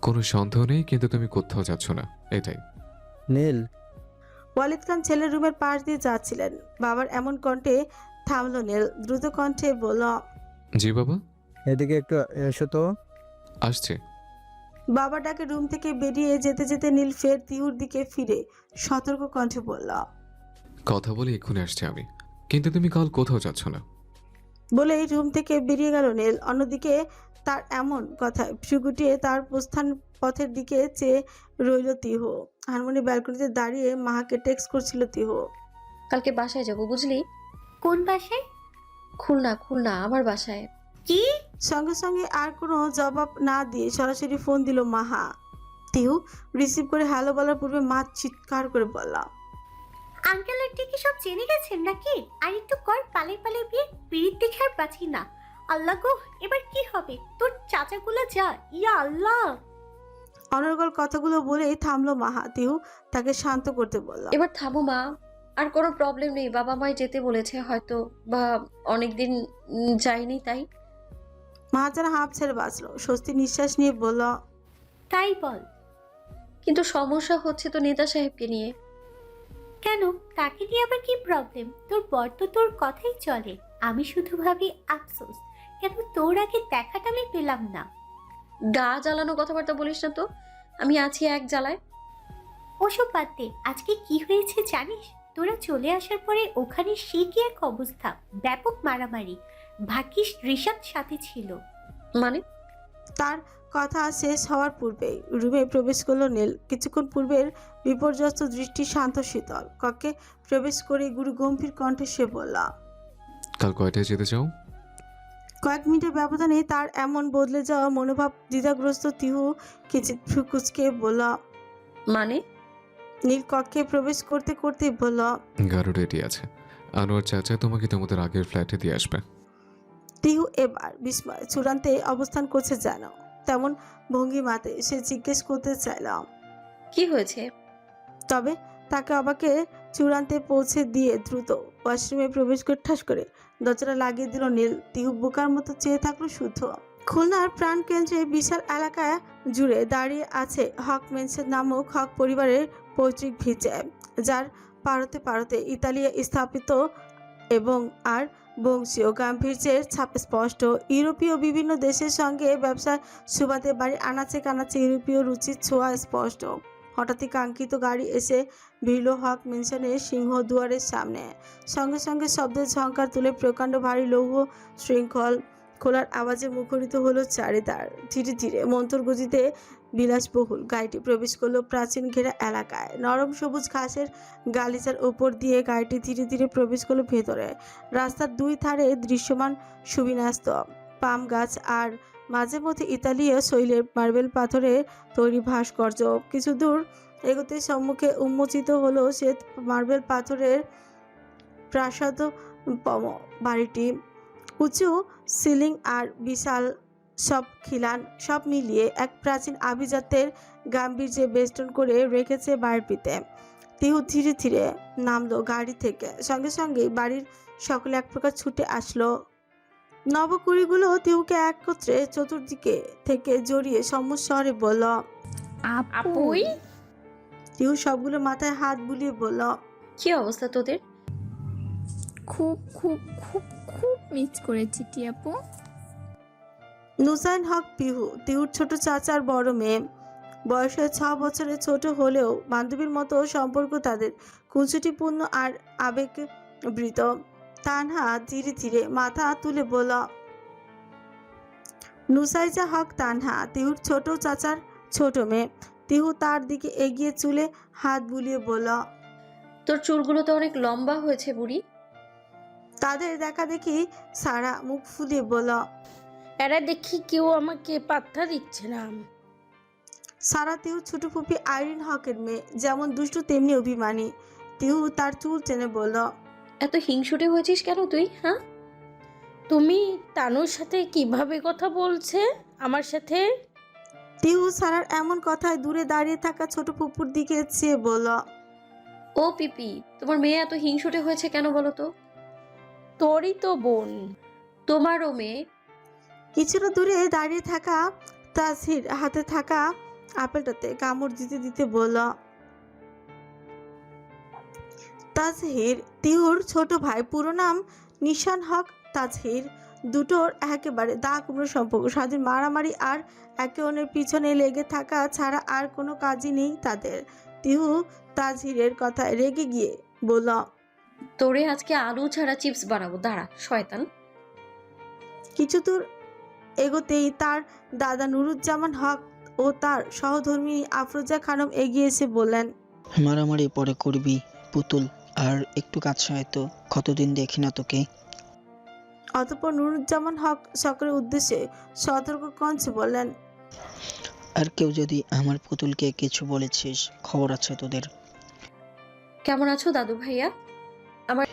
কোনো সন্দেহ নেই, কিন্তু তুমি কোথাও যাচ্ছ না, এটাই। নীল, ওয়ালিদ খান ছেলের রুমের পাশ দিয়ে যাচ্ছিলেন। বাবার এমন কণ্ঠে থামলো নীল। দ্রুত কণ্ঠে বলল, জি বাবা। এদিকে একটু এসো তো। আসছে। বাবা ডাকে রুম থেকে বেরিয়ে যেতে যেতে নীল ফের তিহুর দিকে ফিরে সতর্ক কণ্ঠে বলল, কথা বলে এক্ষুনি আসছে আমি, কিন্তু তুমি কাল কোথাও যাচ্ছ না। বলেই রুম থেকে বেরিয়ে গেল নীল। অন্যদিকে তার এমন কথায় ভ্রু গুটিয়ে তার প্রস্থান পথের দিকে চেয়ে রইল তিহু। হারমোনি ব্যালকনিতে দাঁড়িয়ে মাকে টেক্সট করছিল তিহু। কালকে বাসায় যাব, বুঝলি? কোন বাসায়? খুলনা, খুলনা আমার বাসায়। কি? সঙ্গে সঙ্গে আর কোনো জবাব না দিয়ে সরাসরি ফোন দিল মাহা। তিহু রিসিভ করে হ্যালো বলার পূর্বে মা চিৎকার করে বলল, আঙ্কেল আন্টি কি সব জেনে গেছেন নাকি? আর একটু কর পালাই পালাই বিয়ে, পিরিত দেখে আর বাঁচি না। আল্লাহ গো, এবার কি হবে? তোর চাচাগুলো যা, ইয়া আল্লাহ। অনর্গল কথাগুলো বলেই থামলো মাহা। তিহু তাকে শান্ত করতে বলল, এবার থামো মা, আর কোনো প্রবলেম নেই। বাবা মাই যেতে বলেছে, হয়তো বা অনেকদিন যাইনি তাই। মাহা যেন হাঁপ ছেড়ে বাঁচলো। স্বস্তি নিঃশ্বাস নিয়ে বলল, তাই বল। কিন্তু সমস্যা হচ্ছে তো নেতা সাহেবকে নিয়ে। কেন? তাকে নিয়ে আবার কি প্রবলেম? তোর বর তো তোর কথাই চলে। আমি শুধু ভাবি আফসোস, কেন তোর আগে দেখাটা আমি পেলাম না। গা জ্বালানো কথাবার্তা বলিস না তো, আমি আছি এক জ্বালায়। ওসব বাদ দে, আজকে কি হয়েছে জানিস? তোরা চলে আসার পরে ওখানে সে কি এক অবস্থা, ব্যাপক মারামারি। ভাগ্যিস ঋষাদ সাথে ছিল। মানে? তার কথা শেষ হওয়ার পূর্বেই রুমে প্রবেশ করলো নীল। কিছুক্ষণ পূর্বের বিপর্যস্ত দৃষ্টি শান্ত শীতল। কক্ষে প্রবেশ করে গুরু গম্ভীর কণ্ঠে সে বলল, কাল কয়টায় যেতে চাও? কয়েক মিনিটের ব্যবধানে তার এমন বদলে যাওয়া মনোভাব দ্বিধাগ্রস্ত তিহু কিঞ্চিৎ ভ্রু কুঁচকে বলল, মানে? নীল কক্ষে প্রবেশ করতে করতে বলল, গাড়ি রেডি আছে, আনোয়ার চাচা তোমাকে তোমাদের আগের ফ্ল্যাটে দিয়ে আসবে। তিহু এবার বিস্ময় চূড়ান্তে অবস্থান করছে যেন, তেমন ভঙ্গিমাতে সে জিজ্ঞেস করতে চাইল। কি হয়েছে? তবে তাকে অবাকে চূড়ান্তে পৌঁছে দিয়ে দ্রুত ওয়াশরুমে প্রবেশ করে ঠাস করে দরজাটা লাগিয়ে দিল নীল। তিহু বোকার মতো চেয়ে থাকলো শুদ্ধ। খুলনার প্রাণকেন্দ্রে বিশাল এলাকা জুড়ে দাঁড়িয়ে আছে হক মেনশন নামক হক পরিবারের পৈতৃক ভিটে, যার পারতে পারতে ইতালিয়া স্থাপিত এবং আর বংশীয় গাম্ভীর্যের ছাপ স্পষ্ট। ইউরোপীয় বিভিন্ন দেশের সঙ্গে ব্যবসার সুবাদে বাড়ির আনাচে কানাচে ইউরোপীয় রুচির ছোঁয়া স্পষ্ট। হঠাৎই কাঙ্ক্ষিত গাড়ি এসে ভিড়ল হক মেনশনের সিংহদুয়ারের সামনে। সঙ্গে সঙ্গে শব্দের ঝংকার তুলে প্রকাণ্ড ভারী লৌহ শৃঙ্খল খোলার আওয়াজে মুখরিত হলো চারিদার। ধীরে ধীরে মন্থর গতিতে বিলাসবহুল গাড়িটি প্রবেশ করলো প্রাচীন ঘেরা এলাকায়। নরম সবুজ ঘাসের গালিচার ওপর দিয়ে গাড়িটি ধীরে ধীরে প্রবেশ করলো ভেতরে। রাস্তার দুই ধারে দৃশ্যমান সুবিন্যস্ত পাম গাছ আর মাঝে মধ্যে ইতালীয় শৈলের মার্বেল পাথরে তৈরি ভাস্কর্য। কিছু দূর এগোতে সম্মুখে উন্মোচিত হলো শ্বেত মার্বেল পাথরের প্রাসাদপম বাড়িটি। উঁচু সিলিং আর বিশাল সব খিলান সব মিলিয়ে এক প্রাচীন আভিজাত্যের গাম্ভীর্যে বেষ্টন করে রেখেছে বাড়িটিতে। তিহু ধীরে ধীরে নামলো গাড়ি থেকে। সঙ্গে সঙ্গেই বাড়ির সকলে এক প্রকার ছুটে আসলো। নবকুড়িগুলো তিহুকে একত্রে চতুর্দিকে থেকে জড়িয়ে সম্মুখরে বলল, আপুই। তিহু সবগুলো মাথায় হাত বুলিয়ে বলল, কি অবস্থা তোদের? খুব খুব খুব খুব মিস করেছি টিয়াপু। নুসাইন হক পিহু তিহুর ছোট চাচার বড় মেয়ে। বয়সে 6 বছরের ছোট হলেও বান্ধবীর মতো সম্পর্ক তাদের খুনসুটিপূর্ণ আর আবেগবৃত। তানহা ধীরে ধীরে মাথা তুলে বলল, নুসাইজা হক তানহা তিহুর ছোট চাচার ছোট মেয়ে। তিহু তার দিকে এগিয়ে চুলে হাত বুলিয়ে বলল, তোর চুলগুলো তো অনেক লম্বা হয়েছে বুড়ি। তাদের দেখা দেখি সারা মুখ ফুলিয়ে বলল, এরা দেখি কেউ আমাকে পাত্তা দিচ্ছে না। সারা তিহু ছোট ফুপি আইরিন হকের মেয়ে, যেমন দুষ্টু তেমনি অভিমানী। তিহু তার চুল টেনে বলল, এত হিংসুটে হয়েছিস কেন তুই? হ্যাঁ, তুমি তানুর সাথে কিভাবে কথা বলছে আমার সাথে? তিহু সারার এমন কথায় দূরে দাঁড়িয়ে থাকা ছোট ফুপুর দিকে চেয়ে বলল, ও পিপি, তোমার মেয়ে এত হিংসুটে হয়েছে কেন বলো তো? তোরই তো বোন। তোমারও মেয়ে। কিছুটা দূরে দাঁড়িয়ে থাকা তাসহির হাতে থাকা আপেলটাতে কামড় দিতে দিতে বলল, তাজহির তিহুর ছোট ভাই, পুরো নাম নিশান হক তাজহির। দুটোর একেবারে দা কুমড়ো সম্পর্ক। স্বাধীন মারামারি আর একে অন্যের পিছনে লেগে থাকা ছাড়া আর কোনো কাজই নেই তাদের। তিহু তাজহিরের কথায় রেগে গিয়ে বলল, তোরে আজকে আলু ছাড়া চিপস বানাবো, দাঁড়া শয়তান। কিছু দূর এগোতেই তার দাদা নুরুজ্জামান হক ও তার সহধর্মী আফরোজা খানম এগিয়ে এসে বললেন, মারামারি পরে করবি পুতুল, আর একটু কাছে আয় তো, কতদিন দেখি না তোকে। অতঃপর নুরুজ্জামান হক সকলের উদ্দেশ্যে সতর্ক কঞ্চে বললেন, আর কেউ যদি আমার পুতুলকে কিছু বলেছিস, খবর আছে তোদের। কেমন আছো দাদু ভাইয়া? আমার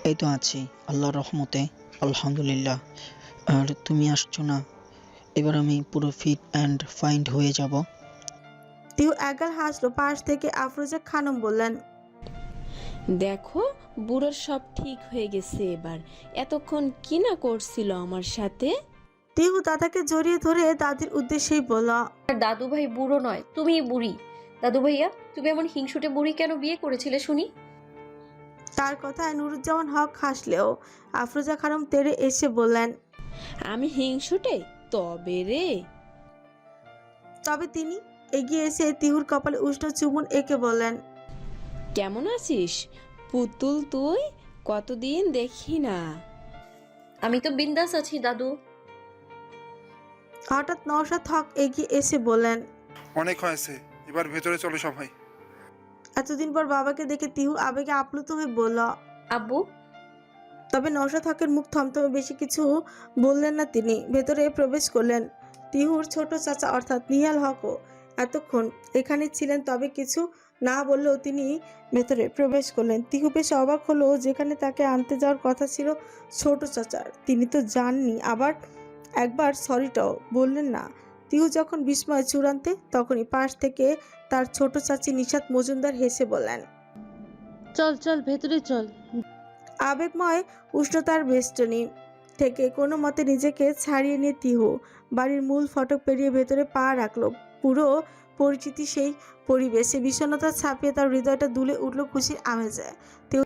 এই তো আছি আল্লাহর রহমতে, আলহামদুলিল্লাহ। আর তুমি আসছো না? এবার আমি পুরো ফিট অ্যান্ড ফাইন্ড হয়ে যাব। তিহু একগাল হাসলো। পাশ থেকে আফরোজা খানম বললেন, দেখো বুড়োর সব ঠিক হয়ে গেছে এবার। এতক্ষণ কি না করছিল আমার সাথে। তিহু দাদাকে জড়িয়ে ধরে দাদির উদ্দেশ্যেই বলল, দাদু ভাই বুড়ো নয়, তুমি বুড়ি। দাদু ভাইয়া, তুমি এমন হিংসুটে বুড়ি কেন বিয়ে করেছিলে শুনি? তার কথায় নুরুজ্জামান হক হাসলেও আফরোজা খানম তেড়ে এসে বললেন, আমি হিংসুটে? তবে রে। তবে তিনি এগিয়ে এসে তিহুর কপালে উষ্ণ চুমুন এঁকে বললেন, কেমন আছিস পুতুল তুই? কতদিন দেখি না। আমি তো বিন্দাস আছি দাদু। হঠাৎ নওশাদ হক এগিয়ে এসে বললেন, অনেক হয়েছে, এবার ভেতরে চলো সবাই। এতদিন পর বাবাকে দেখে তিহু আবেগে আপ্লুত হয়ে বলল, আব্বু। তবে নওশাদ হকের মুখ থমথমে, বেশি কিছু বললেন না তিনি। ভেতরে প্রবেশ করলেন। তিহুর ছোট চাচা অর্থাৎ নিহাল হকও এতক্ষণ এখানে ছিলেন, তবে কিছু না বললেও তিনি ভেতরে প্রবেশ করলেন। তিহু বেশ অবাক হলো, যেখানে তাকে আনতে যাওয়ার কথা ছিল ছোট চাচার, তিনি তো যাননি, আবার একবার সরিটাও বললেন না। তিহু যখন বিস্ময় চূড়ান্তে, তখনই পাশ থেকে তার ছোট চাচি নিশাত মজুমদার হেসে বললেন, চল চল ভেতরে চল। আবেগময় উষ্ণতার বেষ্টনী থেকে কোনো মতে নিজেকে ছাড়িয়ে নিয়ে তিহু বাড়ির মূল ফটক পেরিয়ে ভেতরে পা রাখলো। পুরো পরিচিতি সেই পরিবেশে বিষণ্ণতা ছাপিয়ে তার হৃদয়টা দুলে উঠল খুশির আমেজে। তিহু